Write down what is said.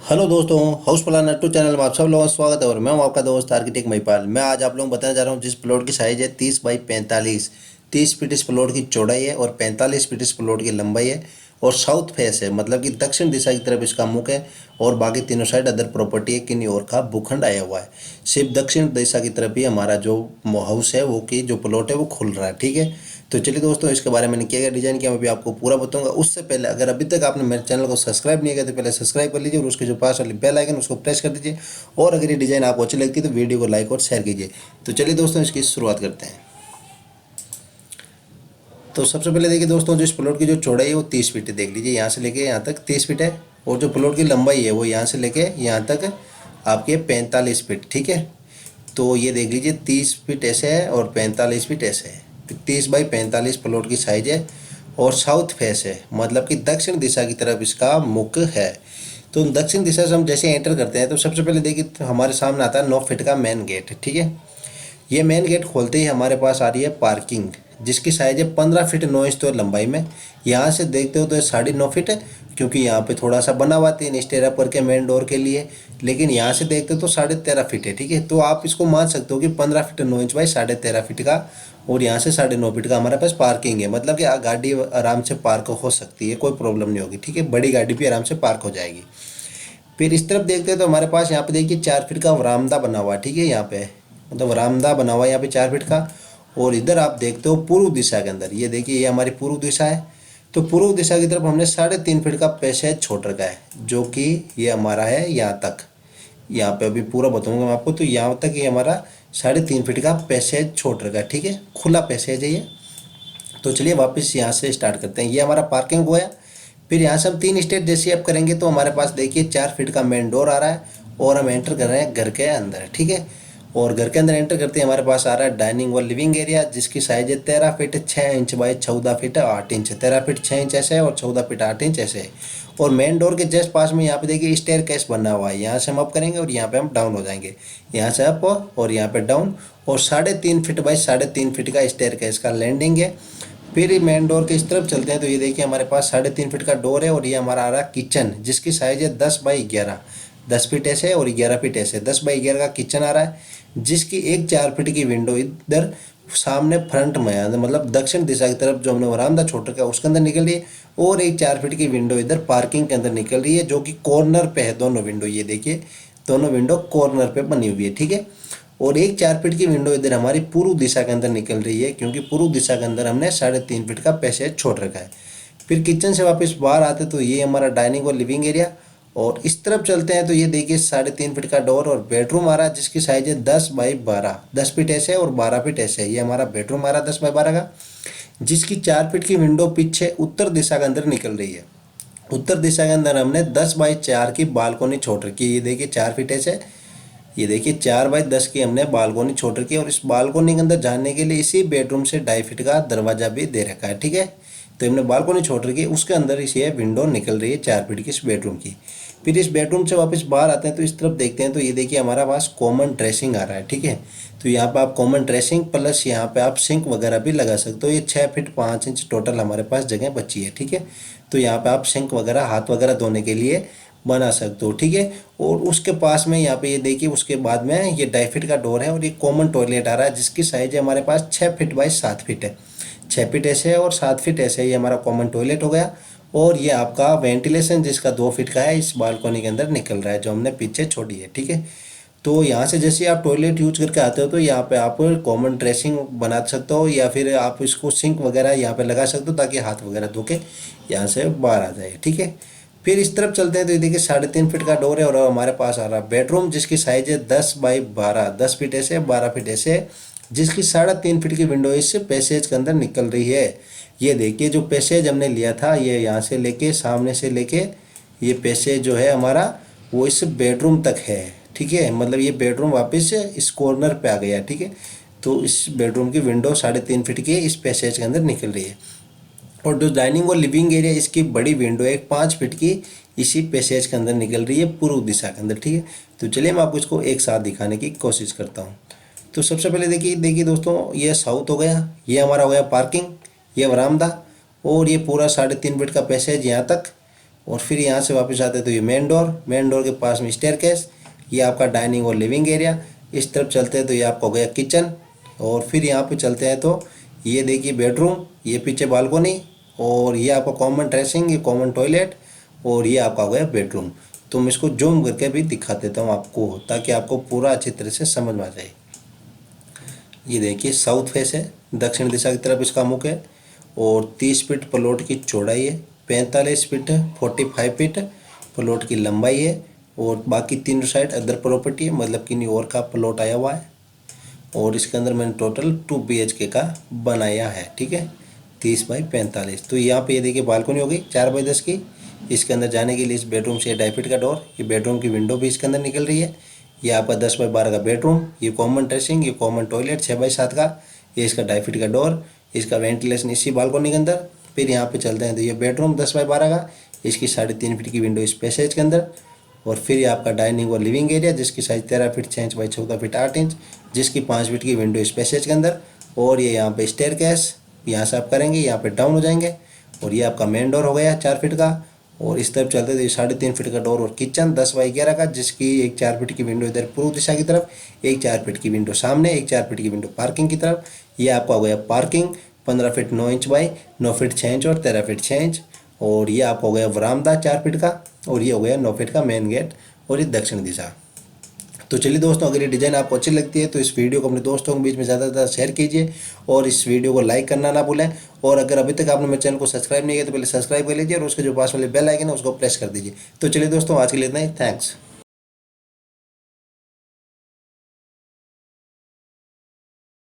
Hello दोस्तों, house planner to channel में आप सब लोगों का स्वागत है। और मैं हूं आपका दोस्त आर्किटेक्ट महिपाल। मैं आज आप लोगों को बताने जा रहा हूं जिस प्लॉट की साइज़ है 30 बाई 45। 30 फीट इस प्लॉट की चौड़ाई है और 45 फीट इस प्लॉट की लंबाई है। और साउथ फेस है, मतलब कि दक्षिण दिशा की तरफ इसका मुख है। और बाकी तीनों साइड अदर प्रॉपर्टी है, किन्हीं और का भूखंड आया हुआ है। सिर्फ दक्षिण दिशा की तरफ ही हमारा जो हाउस है, वो की जो प्लॉट है वो खुल रहा है। ठीक है, तो चलिए दोस्तों, इसके बारे में मैंने क्या क्या डिजाइन किया मैं भी आपको पूरा बताऊंगा। उससे पहले अगर अभी तक आपने मेरे चैनल को सब्सक्राइब नहीं किया तो पहले सब्सक्राइब कर लीजिए और उसके जो पास वाली बेल आइकन उसको प्रेस कर दीजिए। और अगर ये डिज़ाइन आपको अच्छी लगती है तो वीडियो को लाइक और शेयर कीजिए। तो चलिए दोस्तों, इसकी शुरुआत करते हैं। तो सबसे पहले देखिए दोस्तों, जो इस प्लॉट की जो चौड़ाई है वो 30 फीट है। देख लीजिए, यहाँ से लेके यहाँ तक 30 फीट है। और जो प्लॉट की लंबाई है वो यहाँ से लेके यहाँ तक आपके 45 फीट। ठीक है, तो ये देख लीजिए 30 फीट ऐसे है और 45 फीट ऐसे है। 30 बाई 45 प्लॉट की साइज है और साउथ फेस है, मतलब कि दक्षिण दिशा की तरफ इसका मुख है। तो दक्षिण दिशा से हम जैसे एंटर करते हैं तो सबसे पहले देखिए तो हमारे सामने आता है 9 फीट का मेन गेट। ठीक है, ये मेन गेट खोलते ही हमारे पास आ रही है पार्किंग, जिसकी साइज है 15 फीट 9 इंच तो लंबाई में। यहाँ से देखते हो तो 9.5 फीट है, क्योंकि यहाँ पे थोड़ा सा बना हुआ 3 स्टेयर अपर के मेन डोर के लिए। लेकिन यहाँ से देखते हो तो 13.5 फीट है। ठीक है, तो आप इसको मान सकते हो कि 15 फीट 9 इंच बाई 13.5 फीट का। और यहाँ से 9.5 फीट का हमारे पास पार्किंग है, मतलब कि गाड़ी आराम से पार्क हो सकती है, कोई प्रॉब्लम नहीं होगी। ठीक है, बड़ी गाड़ी भी आराम से पार्क हो जाएगी। फिर इस तरफ देखते हैं तो हमारे पास यहाँ पे देखिए 4 फीट का वरामदा बना हुआ है। ठीक है, यहाँ पे मतलब वरामदा बना हुआ है यहाँ पे 4 फीट का। और इधर आप देखते हो पूर्व दिशा के अंदर, ये देखिए ये हमारी पूर्व दिशा है। तो पूर्व दिशा की तरफ हमने 3.5 फीट का पैसेज छोड़ रखा है, जो कि ये हमारा है यहाँ तक। यहाँ पे अभी पूरा बताऊंगा मैं आपको। तो यहाँ तक ये हमारा 3.5 फीट का पैसेज छोड़ रखा है। ठीक है, खुला पैसेज है ये। तो चलिए वापस यहाँ से स्टार्ट करते हैं। ये हमारा पार्किंग हुआ है। फिर यहाँ से हम 3 स्टेप जैसे अप करेंगे तो हमारे पास देखिए 4 फीट का मेन डोर आ रहा है और हम एंटर कर रहे हैं घर के अंदर। ठीक है, और घर के अंदर एंटर करते ही हमारे पास आ रहा है डाइनिंग और लिविंग एरिया, जिसकी साइज है 13 feet 6 inch by 14 feet 8 inch. 13 feet 6 inch ऐसे है और 14 फीट 8 इंच ऐसे है। और मेन डोर के जस्ट पास में यहाँ पे देखिए स्टेयर केस बना हुआ है। यहाँ से हम अप करेंगे और यहाँ पे हम डाउन हो जाएंगे। यहाँ से अप और यहाँ पे डाउन। और 3.5 फीट बाई 3.5 फीट का स्टेयर केस का लैंडिंग है। फिर मेन डोर के इस तरफ चलते हैं तो ये देखिए हमारे पास 3.5 फीट का डोर है। और ये हमारा आ रहा है किचन, जिसकी साइज है 10 बाई 11। 10 फीट ऐसे और 11 फीट ऐसे, 10 बाई 11 का किचन आ रहा है। जिसकी एक 4 फीट की विंडो इधर सामने फ्रंट में है, मतलब दक्षिण दिशा की तरफ जो हमने वरामदा छोड़ रखा है उसके अंदर निकल रही है। और एक 4 फीट की विंडो इधर पार्किंग के अंदर निकल रही है, जो कि कॉर्नर पे है। दोनों विंडो ये देखिए, दोनों विंडो कॉर्नर पे बनी हुई है। ठीक है, और एक 4 फीट की विंडो इधर हमारी पूर्व दिशा के अंदर निकल रही है, क्योंकि पूर्व दिशा के अंदर हमने 3.5 फीट का पैसेज छोड़ रखा है। फिर किचन से वापस बाहर आते तो ये हमारा डाइनिंग और लिविंग एरिया। और इस तरफ चलते हैं तो ये देखिए 3.5 फीट का डोर और बेडरूम आ रहा है, जिसकी साइज है 10 बाई 12। 10 फीट ऐसे और 12 फीट ऐसे है। ये हमारा बेडरूम आ रहा है 10 बाई 12 का, जिसकी 4 फीट की विंडो पीछे उत्तर दिशा के अंदर निकल रही है। उत्तर दिशा के अंदर हमने 10 बाई 4 की बालकोनी छोड़ रखी है। ये देखिए 4 फीट ऐसे, ये देखिए 4 बाई 10 की हमने बालकोनी छोड़ रखी है। और इस बालकोनी के अंदर जाने के लिए इसी बेडरूम से 2.5 फीट का दरवाजा भी दे रखा है। ठीक है, तो हमने बालकोनी छोड़ रखी है, उसके अंदर इसी विंडो निकल रही है 4 फीट की इस बेडरूम की। फिर इस बेडरूम से वापस बाहर आते हैं तो इस तरफ देखते हैं तो ये देखिए हमारा पास कॉमन ड्रेसिंग आ रहा है। ठीक है, तो यहाँ पे आप कॉमन ड्रेसिंग प्लस यहाँ पे आप सिंक वगैरह भी लगा सकते हो। ये 6 फीट 5 इंच टोटल हमारे पास जगह बची है। ठीक है, तो यहाँ पे आप सिंक वगैरह हाथ वगैरह धोने के लिए बना सकते हो। ठीक है, और उसके पास में यहाँ पे ये देखिए उसके बाद में ये 2.5 फीट का डोर है और ये कॉमन टॉयलेट आ रहा है, जिसकी साइज है हमारे पास 6 फीट बाई 7 फीट है। 6 फीट ऐसे है और 7 फीट ऐसे, ये हमारा कॉमन टॉयलेट हो गया। और ये आपका वेंटिलेशन जिसका 2 फीट का है इस बालकोनी के अंदर निकल रहा है, जो हमने पीछे छोड़ी है। ठीक है, तो यहाँ से जैसे आप टॉयलेट यूज करके आते हो तो यहाँ पे आप कॉमन ड्रेसिंग बना सकते हो, या फिर आप इसको सिंक वगैरह यहाँ पे लगा सकते हो ताकि हाथ वगैरह धो के यहाँ से बाहर आ जाए। ठीक है, फिर इस तरफ चलते हैं तो ये देखिए 3.5 फीट का डोर है और हमारे पास आ रहा है बेडरूम, जिसकी साइज है 10 बाई 12। 10 फीट ऐसे 12 फीट ऐसे, जिसकी 3.5 फीट की विंडो इस पैसेज के अंदर निकल रही है। ये देखिए जो पैसेज हमने लिया था, ये यहाँ से लेके सामने से लेके ये पैसेज जो है हमारा वो इस बेडरूम तक है। ठीक है, मतलब ये बेडरूम वापस इस कॉर्नर पे आ गया। ठीक है, तो इस बेडरूम की विंडो 3.5 फीट की इस पैसेज के अंदर निकल रही है। और जो डाइनिंग और लिविंग एरिया इसकी बड़ी विंडो है 5 फीट की, इसी पैसेज के अंदर निकल रही है पूर्व दिशा के अंदर। ठीक है, तो चलिए मैं आपको इसको एक साथ दिखाने की कोशिश करता हूँ। तो सबसे पहले देखिए देखिए दोस्तों, ये साउथ हो गया, ये हमारा हो गया पार्किंग, ये बरामदा, और ये पूरा 3.5 फीट का पैसेज यहाँ तक। और फिर यहाँ से वापस आते हैं तो ये मेन डोर के पास में स्टेयरकेस, ये आपका डाइनिंग और लिविंग एरिया। इस तरफ चलते हैं तो ये आपका हो गया किचन, और फिर यहाँ पे चलते हैं तो ये देखिए बेडरूम, ये पीछे बालकोनी, और ये आपका कॉमन ड्रेसिंग, ये कॉमन टॉयलेट, और ये आपका हो गया बेडरूम। तो मैं इसको जूम करके भी दिखा देता हूँ आपको, ताकि आपको पूरा अच्छी तरह से समझ में आ जाए। ये देखिए साउथ फेस है, दक्षिण दिशा की तरफ इसका मुख है, और 30 फीट प्लॉट की चौड़ाई है, 45 फीट 45 फीट प्लॉट की लंबाई है, और बाकी तीनों साइड अदर प्रॉपर्टी है, मतलब किन्हीं और का प्लॉट आया हुआ है। और इसके अंदर मैंने टोटल 2 BHK का बनाया है, ठीक है, 30 बाई 45। तो यहाँ पे ये देखिए बालकनी हो गई 4 बाई 10 की। इसके अंदर जाने के लिए इस बेडरूम से 2.5 फीट का डोर, ये बेडरूम की विंडो भी इसके अंदर निकल रही है। ये आपका 10 बाई 12 का बेडरूम, ये कॉमन ड्रेसिंग, ये कॉमन टॉयलेट 6 बाई 7 का, ये इसका 2.5 फीट का डोर, इसका वेंटिलेशन इसी बालकनी के अंदर। फिर यहाँ पे चलते हैं तो ये बेडरूम 10 बाई 12 का, इसकी 3.5 फीट की विंडो इस पैसेज के अंदर। और फिर ये आपका डाइनिंग और लिविंग एरिया, जिसकी size 13 feet 6 inch by 14 feet 8 inch, जिसकी 5 फीट की विंडो इस पैसेज के अंदर। और ये यहाँ पे स्टेयरकेस, यहाँ से आप करेंगे यहाँ पे डाउन हो जाएंगे। और ये आपका मेन डोर हो गया 4 फीट का। और इस तरफ चलते थे 3.5 फीट का डोर और किचन 10 बाई 11 का, जिसकी एक 4 फीट की विंडो इधर पूर्व दिशा की तरफ, एक 4 फीट की विंडो सामने, एक 4 फीट की विंडो पार्किंग की तरफ। ये आपका हो गया parking 15 feet 9 inch by 9 feet 6 inch और 13 फीट 6 इंच। और ये आपका हो गया वरामदा 4 फीट का, और ये हो गया 9 फीट का मेन गेट, और ये दक्षिण दिशा। तो चलिए दोस्तों, अगर ये डिज़ाइन आपको अच्छी लगती है तो इस वीडियो को अपने दोस्तों के बीच में ज़्यादा से ज़्यादा शेयर कीजिए, और इस वीडियो को लाइक करना ना भूलें। और अगर अभी तक आपने मेरे चैनल को सब्सक्राइब नहीं किया तो पहले सब्सक्राइब कर लीजिए, और उसके जो पास वाले बेल आइकन है उसको प्रेस कर दीजिए। तो चलिए दोस्तों, आज के लिए इतना ही, थैंक्स।